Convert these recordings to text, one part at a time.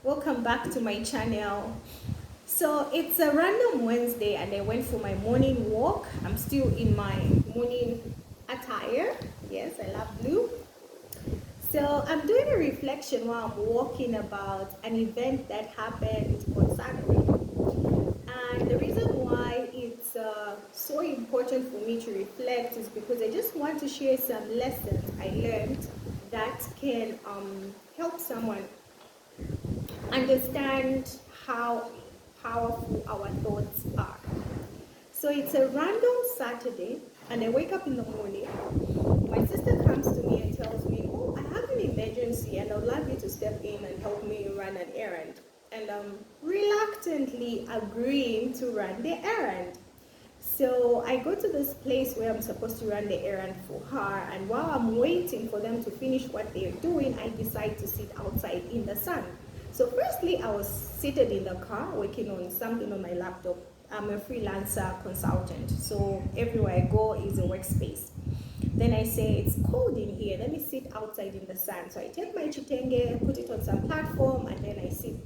Welcome back to my channel. So it's a random Wednesday and I went for my morning walk. I'm still in my morning attire. Yes, I love blue. So I'm doing a reflection while I'm walking about an event that happened on Saturday. And the reason why it's so important for me to reflect is because I just want to share some lessons I learned that can help someone understand how powerful our thoughts are. So it's a random Saturday, and I wake up in the morning. My sister comes to me and tells me, "Oh, I have an emergency, and I'd love you to step in and help me run an errand." And I'm reluctantly agreeing to run the errand. So I go to this place where I'm supposed to run the errand for her, and while I'm waiting for them to finish what they're doing, I decide to sit outside in the sun. So firstly, I was seated in the car working on something on my laptop. I'm a freelancer consultant, so everywhere I go is a workspace. Then I say, it's cold in here, let me sit outside in the sun. So I take my chitenge, put it on some platform, and then I sit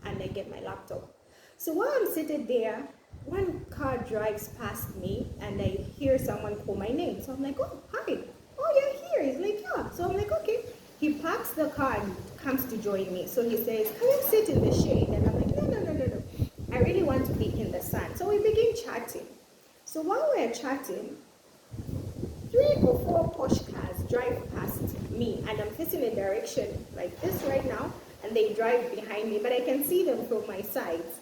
and I get my laptop. So while I'm seated there, one car drives past me and I hear someone call my name. So I'm like, "Oh, hi. Oh, you're here." He's like, "Yeah." So I'm like, "Okay." He parks the car and comes to join me. So he says, "Can you sit in the shade?" And I'm like, "No, no, no, no, no. I really want to be in the sun." So we begin chatting. So while we're chatting, three or four posh cars drive past me and I'm facing a direction like this right now and they drive behind me, but I can see them from my sides.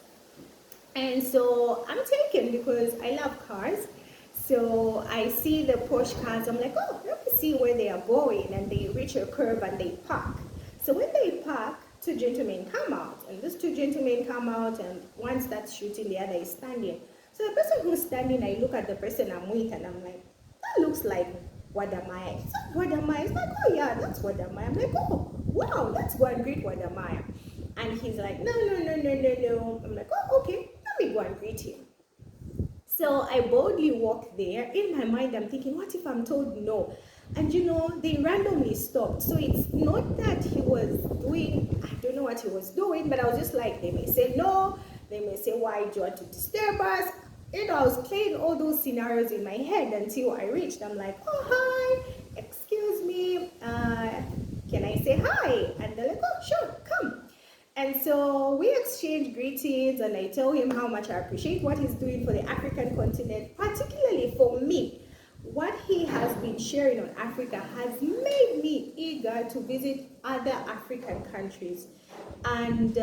And so I'm taken because I love cars. So I see the Porsche cars. I'm like, "Oh, let me see where they are going." And they reach a curve and they park. So when they park, two gentlemen come out. And these two gentlemen come out and one starts shooting, the other is standing. So the person who's standing, I look at the person I'm with and I'm like, "That looks like Wode Maya." Is that Wode Maya? It's like, "Oh yeah, that's Wode Maya." I'm like, "Oh, wow, that's one great Wode Maya." And he's like, "No, no, no, no, no, no." I'm like, "Oh, okay, let me go and greet him." So I boldly walk there. In my mind, I'm thinking, what if I'm told no? And they randomly stopped. So it's not that he was doing, I don't know what he was doing, but I was just like, they may say no, they may say, "Why do you want to disturb us?" I was playing all those scenarios in my head until I reached. I'm like, "Oh, hi, excuse me, can I say hi?" And they're like, "Oh, sure, come." And so we exchange greetings, and I tell him how much I appreciate what he's doing for the African continent, particularly for me. What he has been sharing on Africa has made me eager to visit other African countries. And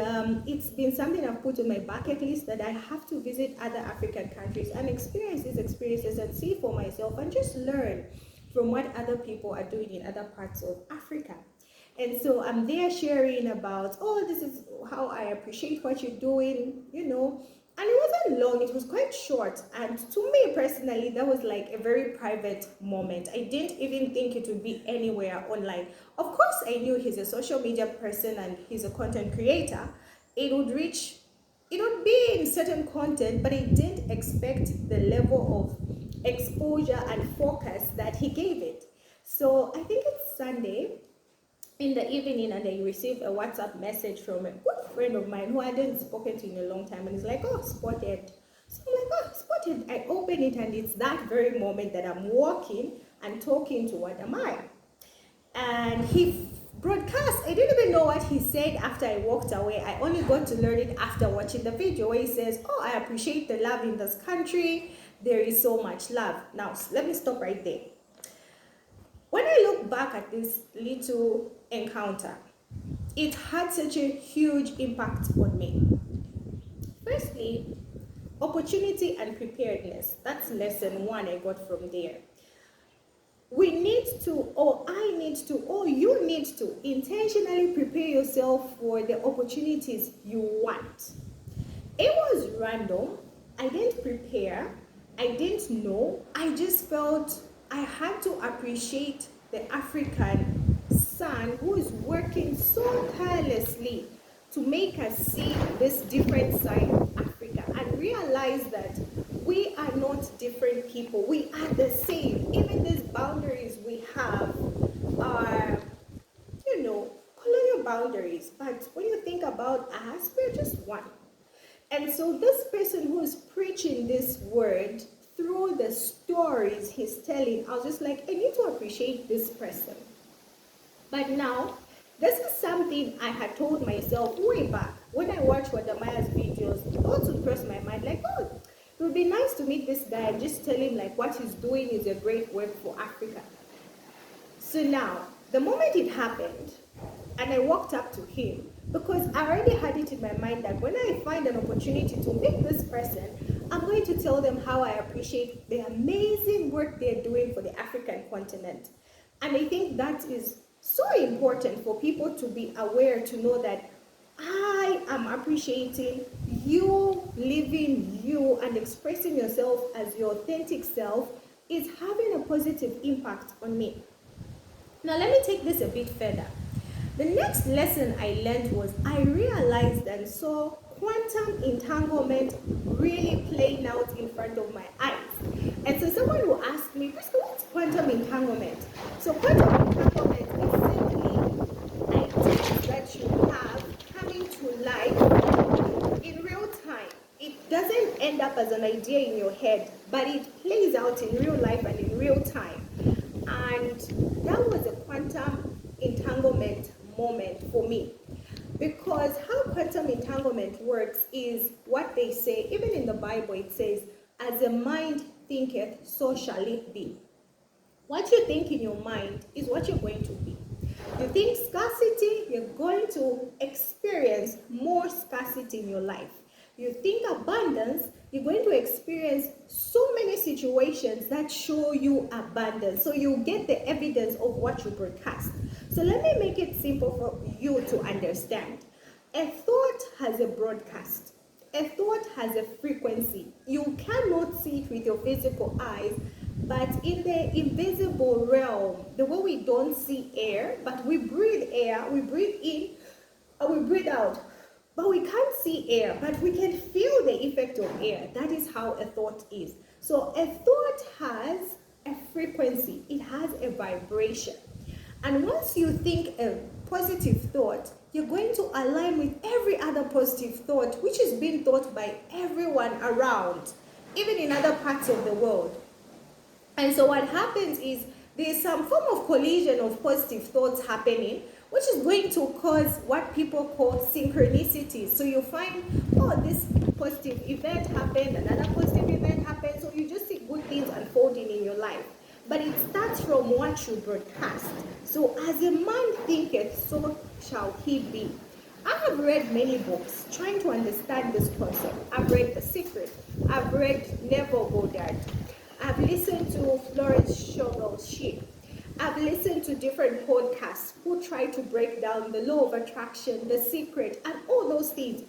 it's been something I've put on my bucket list that I have to visit other African countries and experience these experiences and see for myself and just learn from what other people are doing in other parts of Africa. And so I'm there sharing about, "Oh, this is how I appreciate what you're doing. And it wasn't long, it was quite short. And to me personally, that was like a very private moment. I didn't even think it would be anywhere online. Of course, I knew he's a social media person and he's a content creator. It would reach, it would be in certain content, but I didn't expect the level of exposure and focus that he gave it. So I think it's Sunday in the evening and I received a WhatsApp message from a good friend of mine who I hadn't spoken to in a long time, and he's like, "Oh, spotted." So I'm like, "Oh, spotted." I open it and it's that very moment that I'm walking and talking to Wode Maya. And he broadcast, I didn't even know what he said after I walked away. I only got to learn it after watching the video where he says, "Oh, I appreciate the love in this country. There is so much love." Now, let me stop right there. When I look back at this little encounter, it had such a huge impact on me. Firstly, opportunity and preparedness. That's lesson one I got from there. We need to, or I need to, or you need to intentionally prepare yourself for the opportunities you want. It was random. I didn't prepare. I didn't know. I just felt I had to appreciate the African son who is working so tirelessly to make us see this different side of Africa and realize that we are not different people. We are the same. Even these boundaries we have are colonial boundaries, but when you think about us, we're just one. And so this person who is preaching this word through the stories he's telling, I was just like, I need to appreciate this person. But now, this is something I had told myself way back. When I watched Wode Maya's videos, thoughts would cross my mind like, oh, it would be nice to meet this guy and just tell him like what he's doing is a great work for Africa. So now, the moment it happened, and I walked up to him, because I already had it in my mind that when I find an opportunity to meet this person, I'm going to tell them how I appreciate the amazing work they're doing for the African continent. And I think that is so important for people to be aware, to know that I am appreciating you living you and expressing yourself as your authentic self is having a positive impact on me. Now let me take this a bit further. The next lesson I learned was I realized and saw quantum entanglement really playing out in front of my eyes. And so someone will ask me, Prisca, what's quantum entanglement? So quantum entanglement is simply ideas that you have coming to life in real time. It doesn't end up as an idea in your head, but it plays out in real life and in real time. And that was a quantum entanglement moment for me, because how quantum entanglement works is what they say, even in the Bible it says, as a mind thinketh, so shall it be. What you think in your mind is what you're going to be. You think scarcity, you're going to experience more scarcity in your life. You think abundance, you're going to experience so many situations that show you abundance. So you get the evidence of what you broadcast. So let me make it simple for you to understand. A thought has a broadcast. A thought has a frequency. You cannot see it with your physical eyes, but in the invisible realm, the way we don't see air, but we breathe air, we breathe in, and we breathe out. But we can't see air, but we can feel the effect of air. That is how a thought is. So a thought has a frequency. It has a vibration. And once you think a positive thought, you're going to align with every other positive thought, which is being thought by everyone around, even in other parts of the world. And so what happens is there's some form of collision of positive thoughts happening, which is going to cause what people call synchronicities. So you find, oh, this positive event happened, another positive event happened, so you just see good things unfolding in your life. But it starts from what you broadcast. So as a man thinketh, so shall he be. I have read many books trying to understand this concept. I've read The Secret. I've read Neville Goddard. I've listened to Florence Scovel's Sheep. I've listened to different podcasts who try to break down the law of attraction, The Secret, and all those things.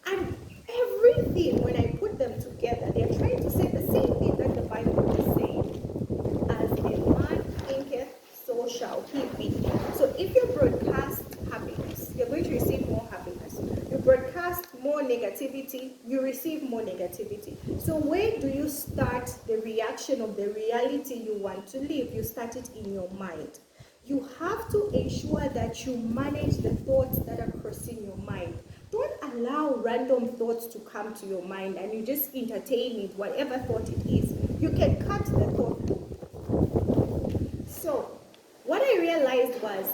And everything, when I put them together, they're trying to say the same thing that the Bible is saying. As a man thinketh, so shall he be. So if you broadcast happiness, you're going to receive more happiness. You broadcast more negativity, you receive more negativity. So where do you start the reaction of the reality you want to live? You start it in your mind. You have to ensure that you manage the thoughts that are crossing your mind. Don't allow random thoughts to come to your mind and you just entertain it, whatever thought it is. You can cut the thought loop. So what I realized was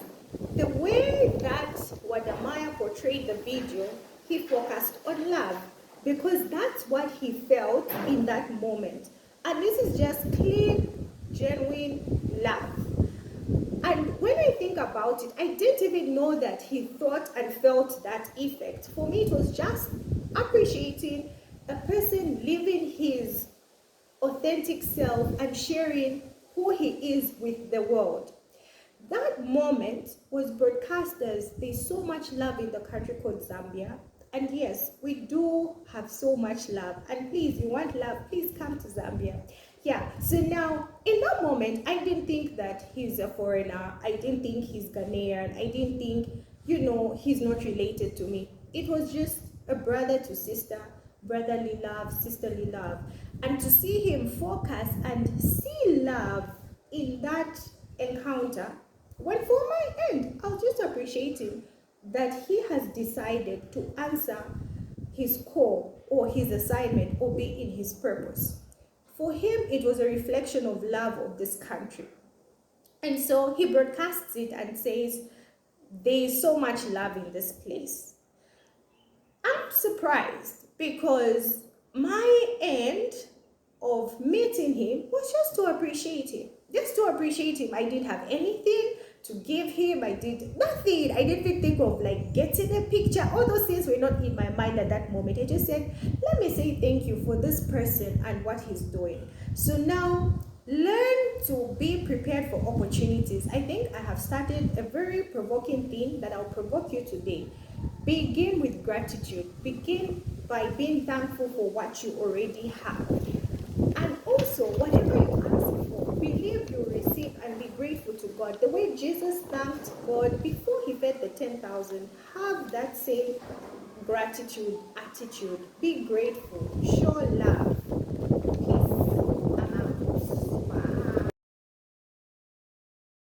the way that Wode Maya portrayed the video, he focused on love because that's what he felt in that moment. And this is just clean, genuine love. And when I think about it, I didn't even know that he thought and felt that effect. For me, it was just appreciating a person living his authentic self and sharing who he is with the world. That moment was broadcast as there's so much love in the country called Zambia. And yes, we do have so much love. And please, you want love, please come to Zambia. Yeah, so now, in that moment, I didn't think that he's a foreigner. I didn't think he's Ghanaian. I didn't think, he's not related to me. It was just a brother to sister, brotherly love, sisterly love. And to see him focus and see love in that encounter, went for my end. I was just appreciating that he has decided to answer his call or his assignment or be in his purpose. For him, it was a reflection of love of this country. And so he broadcasts it and says, there is so much love in this place. I'm surprised because my end of meeting him was just to appreciate him. Just to appreciate him. I didn't have anything to give him. I did nothing. I didn't even think of like getting a picture. All those things were not in my mind at that moment. I just said, let me say thank you for this person and what he's doing. So now learn to be prepared for opportunities. I think I have started a very provoking thing that I'll provoke you today. Begin with gratitude. Begin by being thankful for what you already have. And also, whatever you ask for, believe you receive and be grateful to God. The way Jesus thanked God before he fed the 10,000, have that same gratitude attitude. Be grateful. Show love.